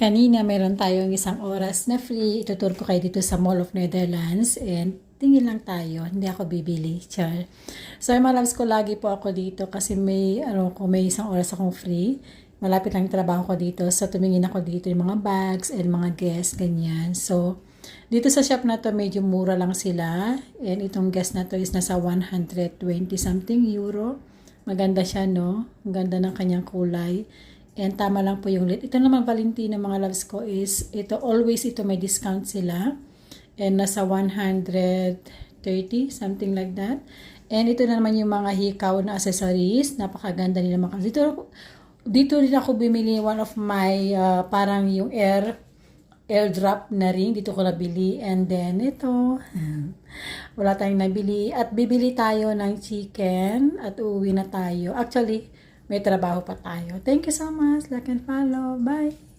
Kanina meron tayong isang oras na free. Itutur ko kayo dito sa Mall of Netherlands and tingin lang tayo. Hindi ako bibili. Char. So, mga loves ko, lagi po ako dito kasi may isang oras akong free. Malapit lang yung trabaho ko dito. So, tumingin ako dito yung mga bags and mga guests, ganyan. So, dito sa shop na to, medyo mura lang sila. And itong guest na to is nasa 120 something euro. Maganda siya, no? Ang ganda ng kanyang kulay. And tama lang po yung lit. Ito naman Valentino mga loves ko is, always may discount sila. And nasa 130, something like that. And ito na naman yung mga hikaw na accessories. Napakaganda nila mga. Dito rin ako bumili one of my, parang yung airdrop na ring. Dito ko nabili. And then ito, wala tayong nabili. At bibili tayo ng chicken at uuwi na tayo. Actually, may trabaho pa tayo. Thank you so much. Like and follow. Bye!